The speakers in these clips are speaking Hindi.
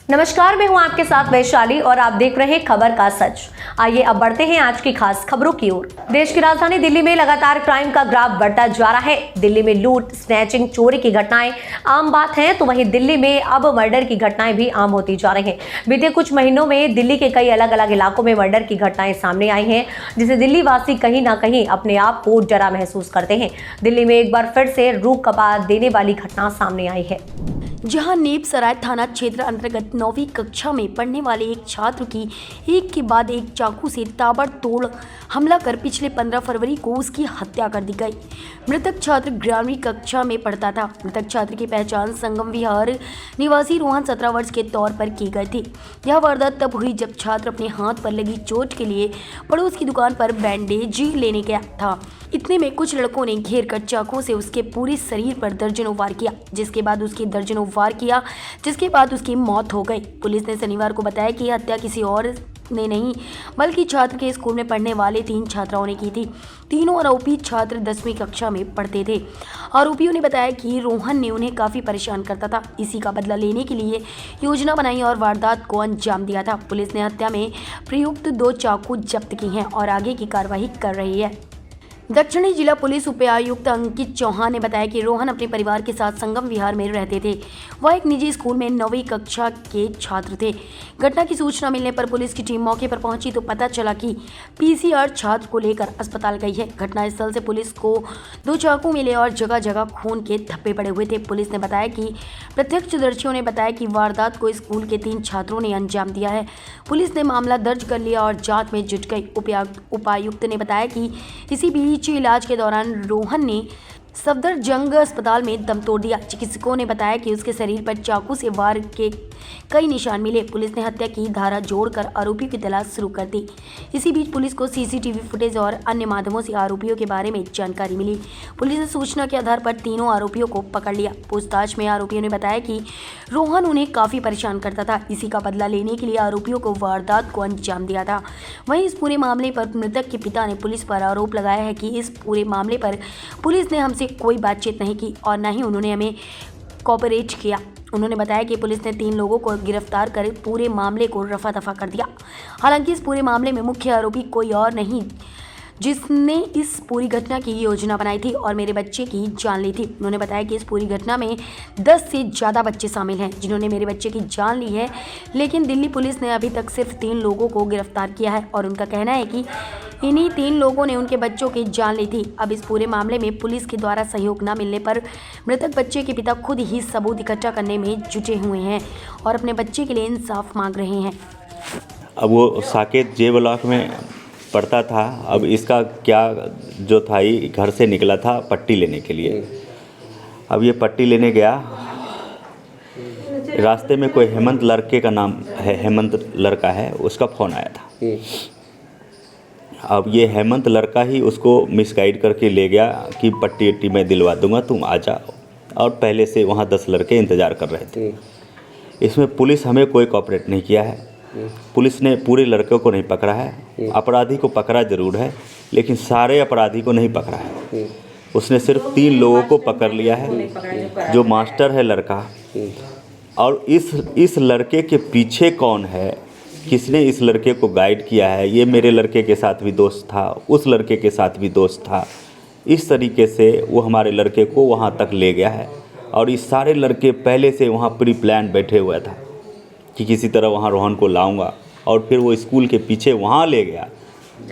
नमस्कार, मैं हूं आपके साथ वैशाली और आप देख रहे हैं खबर का सच। आइए अब बढ़ते हैं आज की खास खबरों की ओर। देश की राजधानी दिल्ली में लगातार क्राइम का ग्राफ बढ़ता जा रहा है। दिल्ली में लूट, स्नैचिंग, चोरी की घटनाएं आम बात हैं, तो वहीं दिल्ली में अब मर्डर की घटनाएं भी आम होती जा रही हैं। बीते कुछ महीनों में दिल्ली के कई अलग अलग इलाकों में मर्डर की घटनाएं सामने आई हैं, जिसे दिल्ली वासी कहीं ना कहीं अपने आप को डरा महसूस करते हैं। दिल्ली में एक बार फिर से रूह कपा देने वाली घटना सामने आई है, जहां नेपसराय थाना क्षेत्र अंतर्गत 9वीं कक्षा में पढ़ने वाले एक छात्र की एक के बाद एक चाकू से ताबड़तोड़ हमला कर पिछले 15 फरवरी को उसकी हत्या कर दी गई। मृतक छात्र 11वीं कक्षा में पढ़ता था। मृतक छात्र की पहचान संगम विहार निवासी रोहन 17 वर्ष के तौर पर की गई थी। यह वारदात तब हुई जब छात्र अपने हाथ पर लगी चोट के लिए पड़ोस की दुकान पर बैंडेज लेने गया था। इतने में कुछ लड़कों ने घेर कर चाकू से उसके पूरे शरीर पर दर्जनों वार किया, जिसके बाद उसकी मौत हो गई। पुलिस ने शनिवार को बताया कि हत्या किसी और ने नहीं बल्कि छात्र के स्कूल में पढ़ने वाले 3 छात्राओं ने की थी। तीनों आरोपी छात्र 10वीं कक्षा में पढ़ते थे। आरोपियों ने बताया कि रोहन ने उन्हें काफी परेशान करता था। इसी का बदला लेने के लिए योजना बनाई और वारदात को अंजाम दिया था। पुलिस ने हत्या में प्रयुक्त 2 चाकू जब्त की हैं और आगे की कार्रवाई कर रही है। दक्षिणी जिला पुलिस उपायुक्त अंकित चौहान ने बताया कि रोहन अपने परिवार के साथ संगम विहार में रहते थे। वह एक निजी स्कूल में 9वीं कक्षा के छात्र थे। घटना की सूचना मिलने पर पुलिस की टीम मौके पर पहुंची तो पता चला कि पीसीआर छात्र को लेकर अस्पताल गई है। घटनास्थल से पुलिस को 2 चाकू मिले और जगह जगह खून के धब्बे पड़े हुए थे। पुलिस ने बताया कि प्रत्यक्षदर्शियों ने बताया कि वारदात को स्कूल के 3 छात्रों ने अंजाम दिया है। पुलिस ने मामला दर्ज कर लिया और जाँच में जुट गई। उपायुक्त ने बताया कि इसी बीच इलाज के दौरान रोहन ने सफदरजंग अस्पताल में दम तोड़ दिया। चिकित्सकों ने बताया कि उसके शरीर पर चाकू से वार के कई निशान मिले। पुलिस ने हत्या की धारा जोड़कर आरोपी की तलाश शुरू कर दी। इसी बीच पुलिस को सीसीटीवी फुटेज और अन्य माध्यमों से आरोपियों के बारे में जानकारी मिली। पुलिस ने सूचना के आधार पर तीनों आरोपियों को पकड़ लिया। पूछताछ में आरोपियों ने बताया कि रोहन उन्हें काफी परेशान करता था। इसी का बदला लेने के लिए आरोपियों को वारदात को अंजाम दिया था। वहीं इस पूरे मामले पर मृतक के पिता ने पुलिस पर आरोप लगाया है कि इस पूरे मामले पर पुलिस ने हमसे कोई बातचीत नहीं की और न ही उन्होंने हमें कोऑपरेट किया। उन्होंने बताया कि पुलिस ने 3 लोगों को गिरफ्तार कर पूरे मामले को रफा दफा कर दिया। हालांकि इस पूरे मामले में मुख्य आरोपी कोई और नहीं जिसने इस पूरी घटना की योजना बनाई थी और मेरे बच्चे की जान ली थी। उन्होंने बताया कि इस पूरी घटना में 10 से ज़्यादा बच्चे शामिल हैं जिन्होंने मेरे बच्चे की जान ली है, लेकिन दिल्ली पुलिस ने अभी तक सिर्फ 3 लोगों को गिरफ्तार किया है और उनका कहना है कि इन्हीं 3 लोगों ने उनके बच्चों की जान ली थी। अब इस पूरे मामले में पुलिस के द्वारा सहयोग न मिलने पर मृतक बच्चे के पिता खुद ही सबूत इकट्ठा करने में जुटे हुए हैं और अपने बच्चे के लिए इंसाफ मांग रहे हैं। अब वो साकेत जे ब्लॉक में पढ़ता था। अब इसका क्या जो था, ये घर से निकला था पट्टी लेने के लिए। अब ये पट्टी लेने गया, रास्ते में कोई हेमंत लड़के का नाम है, हेमंत लड़का है, उसका फ़ोन आया था। अब ये हेमंत लड़का ही उसको मिसगाइड करके ले गया कि पट्टी वट्टी मैं दिलवा दूंगा, तुम आ जाओ। और पहले से वहाँ 10 लड़के इंतज़ार कर रहे थे। इसमें पुलिस हमें कोई कोऑपरेट नहीं किया है। पुलिस ने पूरे लड़कों को नहीं पकड़ा है। अपराधी को पकड़ा जरूर है, लेकिन सारे अपराधी को नहीं पकड़ा है। उसने सिर्फ 3 लोगों को पकड़ लिया है, जो मास्टर है लड़का। और इस लड़के के पीछे कौन है, किसने इस लड़के को गाइड किया है, ये मेरे लड़के के साथ भी दोस्त था, उस लड़के के साथ भी दोस्त था। इस तरीके से वो हमारे लड़के को वहाँ तक ले गया है। और ये सारे लड़के पहले से वहाँ प्री प्लान बैठे हुआ था कि किसी तरह वहाँ रोहन को लाऊंगा, और फिर वो स्कूल के पीछे वहाँ ले गया।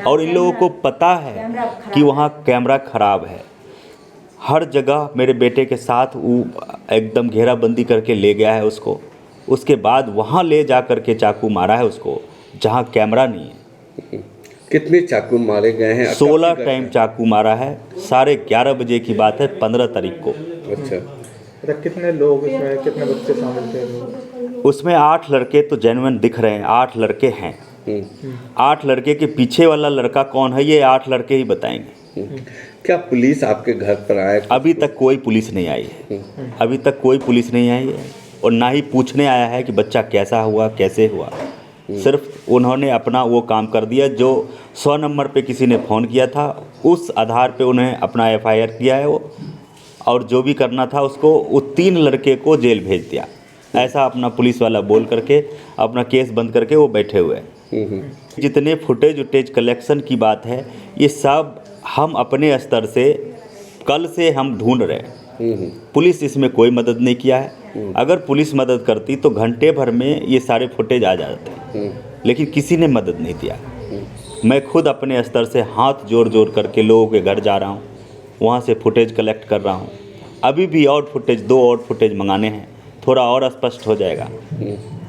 और इन लोगों को पता है कि वहाँ कैमरा ख़राब है। हर जगह मेरे बेटे के साथ वो एकदम घेराबंदी करके ले गया है उसको। उसके बाद वहाँ ले जा कर के चाकू मारा है उसको, जहाँ कैमरा नहीं है। कितने चाकू मारे गए हैं? 16 टाइम चाकू मारा है। 11:30 बजे की बात है, 15 तारीख को। अच्छा, कितने लोग इसमें, कितने बच्चे शामिल थे? उसमें 8 लड़के तो जेन्युइन दिख रहे हैं, 8 लड़के हैं। 8 लड़के के पीछे वाला लड़का कौन है, ये 8 लड़के ही बताएंगे। क्या पुलिस आपके घर पर आए? अभी तक कोई पुलिस नहीं आई है। अभी तक कोई पुलिस नहीं आई है, और ना ही पूछने आया है कि बच्चा कैसा हुआ, कैसे हुआ। सिर्फ उन्होंने अपना वो काम कर दिया जो 100 नंबर पे किसी ने फ़ोन किया था, उस आधार पे उन्हें अपना FIR किया है वो, और जो भी करना था उसको, वो 3 लड़के को जेल भेज दिया। ऐसा अपना पुलिस वाला बोल करके अपना केस बंद करके वो बैठे हुए हैं। जितने फुटेज उटेज कलेक्शन की बात है, ये सब हम अपने स्तर से कल से हम ढूंढ रहे हैं। पुलिस इसमें कोई मदद नहीं किया है। अगर पुलिस मदद करती तो घंटे भर में ये सारे फुटेज आ जाते, लेकिन किसी ने मदद नहीं दिया। मैं खुद अपने स्तर से हाथ जोड़ जोड़ करके लोगों के घर जा रहा हूँ, वहाँ से फुटेज कलेक्ट कर रहा हूँ। अभी भी और फुटेज 2 और फुटेज मंगाने हैं, थोड़ा और स्पष्ट हो जाएगा।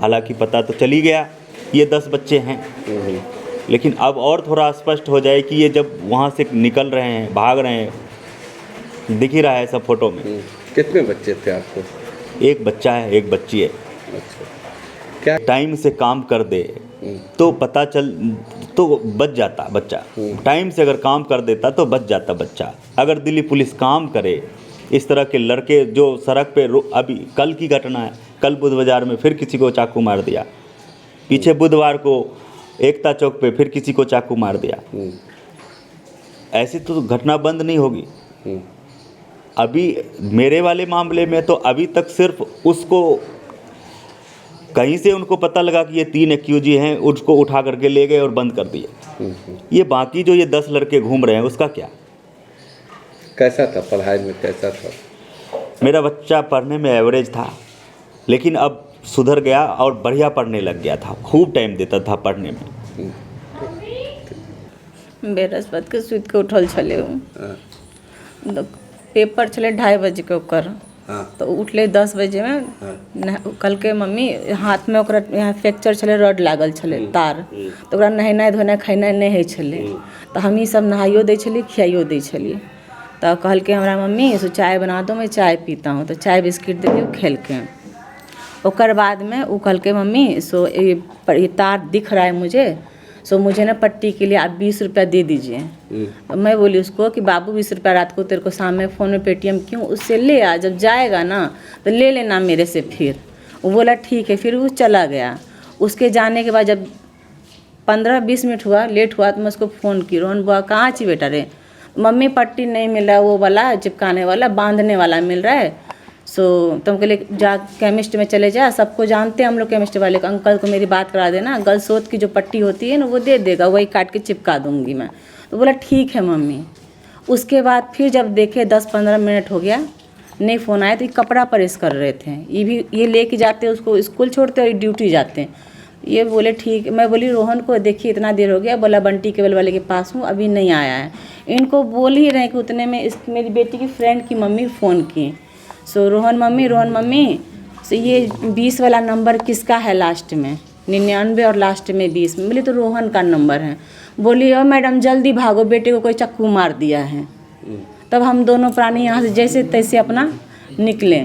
हालांकि पता तो चली गया ये 10 बच्चे हैं, लेकिन अब और थोड़ा स्पष्ट हो जाए कि ये जब वहाँ से निकल रहे हैं, भाग रहे हैं, दिख ही रहा है सब फोटो में। कितने बच्चे थे आपको? एक बच्चा है, एक बच्ची है। अच्छा, क्या टाइम से काम कर दे तो पता चल तो बच जाता बच्चा। टाइम से अगर काम कर देता तो बच जाता बच्चा। अगर दिल्ली पुलिस काम करे, इस तरह के लड़के जो सड़क पे अभी कल की घटना है, कल बुध बाजार में फिर किसी को चाकू मार दिया, पीछे बुधवार को एकता चौक पे फिर किसी को चाकू मार दिया। ऐसी तो घटना बंद नहीं होगी। अभी मेरे वाले मामले में तो अभी तक सिर्फ उसको कहीं से उनको पता लगा कि ये 3 एक्यूजी हैं, उसको उठा करके ले गए और बंद कर दिए। ये बाकी जो ये 10 लड़के घूम रहे हैं उसका क्या? कैसा था पढ़ाई में, कैसा था? मेरा बच्चा पढ़ने में एवरेज था, लेकिन अब सुधर गया और बढ़िया पढ़ने लग गया था। खूब टाइम देता था पढ़ने में। बृहस्पति के सुत के उठल छले पेपर छले 2:30 बजे के ओकर। तो उठले 10 बजे में। कल के मम्मी हाथ में ओकरा यहाँ फ्रैक्चर छले, रड लागल छले तार, तो ओकरा नहेनाइ धोनाइ खेनाइ नहीं होइ छले। तो हम ही सब नहाइयो दै छलिए, खियाइयो दै छलिए। तो कहल के हमारा मम्मी सो चाय बना दो, मैं चाय पीता हूँ। तो चाय बिस्किट दे दियो खेल के। ओकर बाद में वो कहल के मम्मी सो ये तार दिख रहा है मुझे, सो मुझे ना पट्टी के लिए आप 20 रुपया दे दीजिए। तो मैं बोली उसको कि बाबू 20 रुपया रात को तेरे को शाम में फ़ोन में पेटीएम क्यों, उससे ले आ, जब जाएगा ना तो ले लेना मेरे से। फिर वो बोला ठीक है, फिर वो चला गया। उसके जाने के बाद जब 15-20 मिनट हुआ लेट हुआ तो मैं उसको फ़ोन की, रोहन बुआ कहाँ छी बेटा रे? मम्मी पट्टी नहीं मिल रहा, वो वाला चिपकाने वाला बांधने वाला मिल रहा है। सो तुम के लिए जा केमिस्ट में चले जा, सबको जानते हैं हम लोग केमिस्ट वाले को, अंकल को मेरी बात करा देना, गलसोत की जो पट्टी होती है ना वो दे देगा, वही काट के चिपका दूंगी मैं। तो बोला ठीक है मम्मी। उसके बाद फिर जब देखे 10-15 मिनट हो गया नहीं फ़ोन आया, तो ये कपड़ा प्रेस कर रहे थे। ये लेके जाते उसको स्कूल छोड़ते और ड्यूटी जाते हैं। ये बोले ठीक। मैं बोली रोहन को देखिए इतना देर हो गया, बोला बंटी केबल वाले के पास हूँ, अभी नहीं आया है। इनको बोल ही रहे कि उतने में मेरी बेटी की फ्रेंड की मम्मी फ़ोन की। सो रोहन मम्मी सो ये 20 वाला नंबर किसका है लास्ट में? 99 और लास्ट में 20 में। बोली तो रोहन का नंबर है। बोली ओ मैडम जल्दी भागो, बेटे को कोई चाकू मार दिया है। तब हम दोनों प्राणी यहाँ से जैसे तैसे अपना निकले।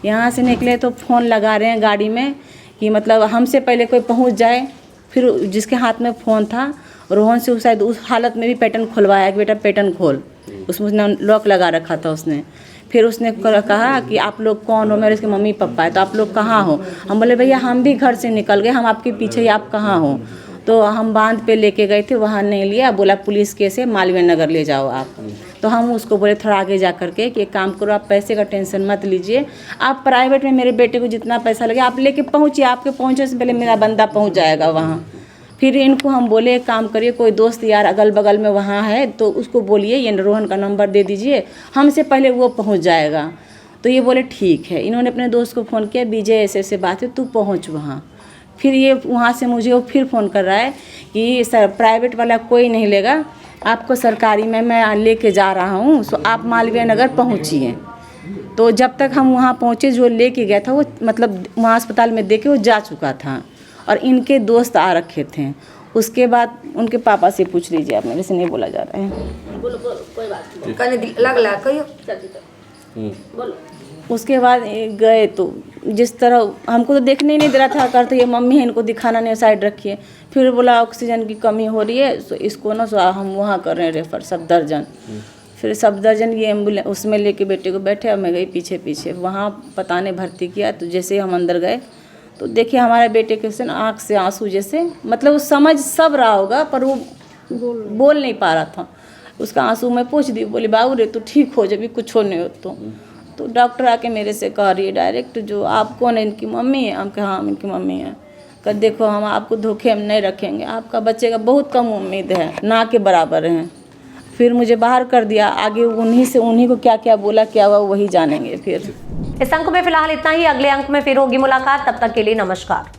यहाँ से निकले तो फ़ोन लगा रहे हैं गाड़ी में कि मतलब हमसे पहले कोई पहुँच जाए। फिर जिसके हाथ में फ़ोन था रोहन से शायद उस हालत में भी पैटर्न खुलवाया कि बेटा पैटर्न खोल, उसमें उसने लॉक लगा रखा था उसने। फिर उसने कहा कि आप लोग कौन हो? मेरे इसके मम्मी पापा है। तो आप लोग कहाँ हो? हम बोले भैया हम भी घर से निकल गए, हम आपके पीछे ही, आप कहाँ हो? तो हम बांध पे लेके गए थे, वहाँ नहीं लिया, बोला पुलिस केस है, मालवीय नगर ले जाओ आप। तो हम उसको बोले थोड़ा आगे जा करके कि एक काम करो, आप पैसे का टेंशन मत लीजिए, आप प्राइवेट में मेरे बेटे को जितना पैसा लगे आप लेके पहुँचिए, आपके पहुँचने से पहले मेरा बंदा पहुँच जाएगा वहाँ। फिर इनको हम बोले एक काम करिए, कोई दोस्त यार अगल बगल में वहाँ है तो उसको बोलिए ये रोहन का नंबर दे दीजिए, हमसे पहले वो पहुँच जाएगा। तो ये बोले ठीक है। इन्होंने अपने दोस्त को फ़ोन किया, विजय ऐसे बात है, तू पहुँच वहाँ। फिर ये वहाँ से मुझे वो फिर फ़ोन कर रहा है कि सर प्राइवेट वाला कोई नहीं लेगा, आपको सरकारी में मैं लेके जा रहा हूँ, सो आप मालवीय नगर पहुँचिए। तो जब तक हम वहाँ पहुँचे, जो लेके गया था वो मतलब वहाँ अस्पताल में देके वो जा चुका था और इनके दोस्त आ रखे थे। उसके बाद उनके पापा से पूछ लीजिए, आप मेरे से नहीं बोला जा रहा है। बोलो कोई बात नहीं, लग कहियो बोलो। उसके बाद गए तो जिस तरह हमको तो देखने ही नहीं दे रहा था, करते ये मम्मी है इनको दिखाना नहीं, साइड रखिए। फिर बोला ऑक्सीजन की कमी हो रही है, सो इसको ना सो हम वहाँ कर रहे हैं रेफ़र सफदरजंग। फिर सफदरजंग ये एम्बुलेंस उसमें लेके बेटे को बैठे और मैं गई पीछे पीछे, वहाँ पता नहीं भर्ती किया। तो जैसे हम अंदर गए तो देखिए हमारे बेटे के से आँख से आंसू जैसे, मतलब वो समझ सब रहा होगा पर वो बोल नहीं पा रहा था। उसका आंसू मैं पूछ दी, बोली बाबू रे तू ठीक हो जब कुछ हो नहीं हो तो डॉक्टर आके मेरे से कह रही है डायरेक्ट, जो आप कौन है, इनकी मम्मी है? हम कहा हाँ हम इनकी मम्मी है। कह देखो हम आपको धोखे हम नहीं रखेंगे, आपका बच्चे का बहुत कम उम्मीद है, ना के बराबर हैं। फिर मुझे बाहर कर दिया, आगे उन्हीं को क्या क्या बोला क्या हुआ वही जानेंगे फिर। इस अंक में फिलहाल इतना ही, अगले अंक में फिर होगी मुलाकात, तब तक के लिए नमस्कार।